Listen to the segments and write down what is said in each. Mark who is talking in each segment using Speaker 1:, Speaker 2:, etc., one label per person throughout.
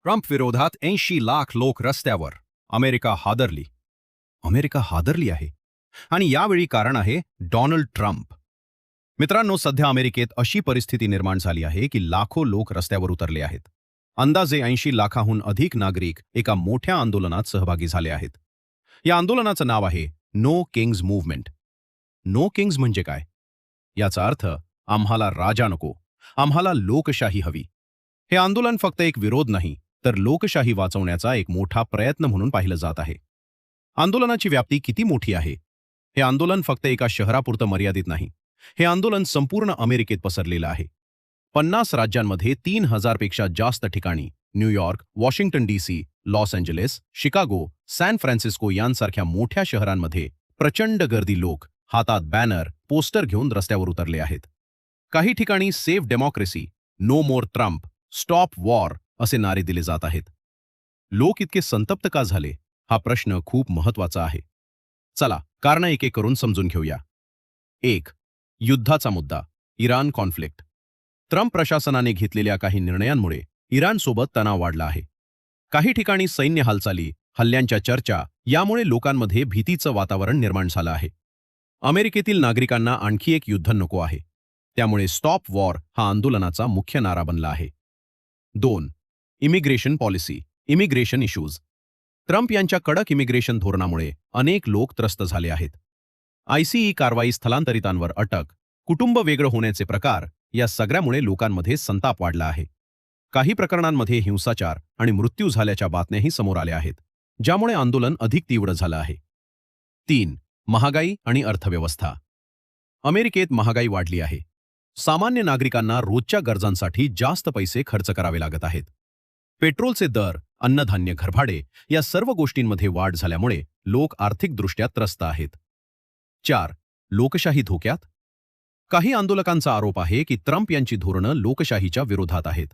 Speaker 1: Trump विरोधात 80 लाख लोक रस्त्यावर. अमेरिका हादरली. अमेरिका हादरली आहे. आणि यावेळी कारण आहे डोनाल्ड ट्रम्प. मित्रांनो, सध्या अमेरिकेत अशी परिस्थिती निर्माण झाली आहे की लाखो लोक रस्त्यावर उतरले आहेत. अंदाजे 80 लाखाहून अधिक नागरिक एका मोठ्या आंदोलनात सहभागी झाले आहेत. या आंदोलनाचं नाव आहे no kings movement. No kings म्हणजे काय? याचा अर्थ आम्हाला राजा नको, आम्हाला लोकशाही हवी. हे आंदोलन फक्त एक विरोध नाही, तर लोकशाही वाचवण्याचा एक मोठा प्रयत्न म्हणून पाहिलं जात आहे. आंदोलनाची व्याप्ती किती मोठी आहे? हे आंदोलन फक्त एका शहरापुरतं मर्यादित नाही. हे आंदोलन संपूर्ण अमेरिकेत पसरलेलं आहे. 50 राज्यांमध्ये 3000 पेक्षा जास्त ठिकाणी, New York, Washington DC, Los Angeles, Chicago, San Francisco यांसारख्या मोठ्या शहरांमध्ये प्रचंड गर्दी, लोक हातात बॅनर, पोस्टर घेऊन रस्त्यावर उतरले आहेत. काही ठिकाणी सेव्ह डेमोक्रेसी, नो मोर ट्रम्प, स्टॉप वॉर असे नारे दिले जात आहेत. लोक इतके संतप्त का झाले? हा प्रश्न खूप महत्वाचा आहे. चला, कारणं एक एक करून समजून घेऊया. 1. युद्धाचा मुद्दा, इराण कॉन्फ्लिक्ट. ट्रम्प प्रशासनाने घेतलेल्या काही निर्णयांमुळे इराणसोबत तणाव वाढला आहे. काही ठिकाणी सैन्य हालचाली, हल्ल्यांच्या चर्चा यामुळे लोकांमध्ये भीतीचं वातावरण निर्माण झालं आहे. अमेरिकेतील नागरिकांना आणखी एक युद्ध नको आहे. त्यामुळे स्टॉप वॉर हा आंदोलनाचा मुख्य नारा बनला आहे. 2. Immigration policy, immigration issues. Trump यांच्या कडक इमिग्रेशन धोरणामुळे अनेक लोक त्रस्त झाले आहेत. ICE कारवाई, स्थलांतरितांवर अटक, कुटुंब वेगळं होण्याचे प्रकार या सगळ्यामुळे लोकांमध्ये संताप वाढला आहे. काही प्रकरणांमध्ये हिंसाचार आणि मृत्यू झाल्याच्या बातम्याही समोर आल्या आहेत, ज्यामुळे आंदोलन अधिक तीव्र झालं आहे. 3. महागाई आणि अर्थव्यवस्था. अमेरिकेत महागाई वाढली आहे. सामान्य नागरिकांना रोजच्या गरजांसाठी जास्त पैसे खर्च करावे लागत आहेत. पेट्रोलचे दर, अन्नधान्य, घरभाडे या सर्व गोष्टींमध्ये वाढ झाल्यामुळे लोक आर्थिकदृष्ट्या त्रस्त आहेत. 4. लोकशाही धोक्यात. काही आंदोलकांचा आरोप आहे की ट्रम्प यांची धोरणं लोकशाहीच्या विरोधात आहेत.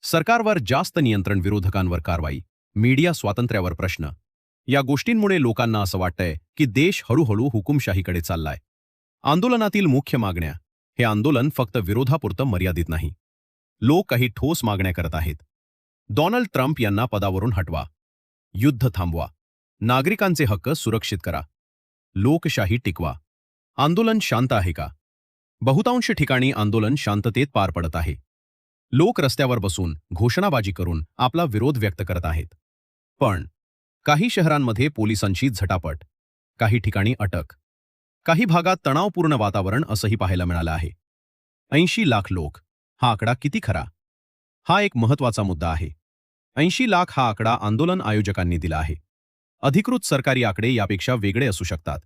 Speaker 1: सरकारवर जास्त नियंत्रण, विरोधकांवर कारवाई, मीडिया स्वातंत्र्यावर प्रश्न. या गोष्टींमुळे लोकांना असं वाटतंय की देश हळूहळू हुकुमशाहीकडे चाललाय. आंदोलनातील मुख्य मागण्या. हे आंदोलन फक्त विरोधापुरतं मर्यादित नाही. लोक काही ठोस मागण्या करत आहेत. डोनाल्ड ट्रम्प यांना पदावरून हटवा. युद्ध थांबवा. नागरिकांचे हक्क सुरक्षित करा. लोकशाही टिकवा. आंदोलन शांत आहे का? बहुतांश ठिकाणी आंदोलन शांततेत पार पडत आहे. लोक रस्त्यावर बसून घोषणाबाजी करून आपला विरोध व्यक्त करत आहेत. पण काही शहरांमध्ये पोलिसांची झटापट, काही ठिकाणी अटक, काही भागात तणावपूर्ण वातावरण असंही पाहायला मिळालं आहे. 80 लाख लोक, हा आकडा किती खरा? हा एक महत्वाचा मुद्दा आहे. 80 लाख हा आकडा आंदोलन आयोजकांनी दिला आहे. अधिकृत सरकारी आकडे यापेक्षा वेगळे असू शकतात,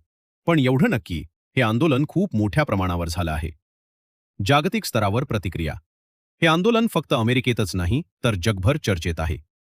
Speaker 1: पण एवढं नक्की, हे आंदोलन खूप मोठ्या प्रमाणावर झालं आहे. जागतिक स्तरावर प्रतिक्रिया. हे आंदोलन फक्त अमेरिकेतच नाही, तर जगभर चर्चेत आहे.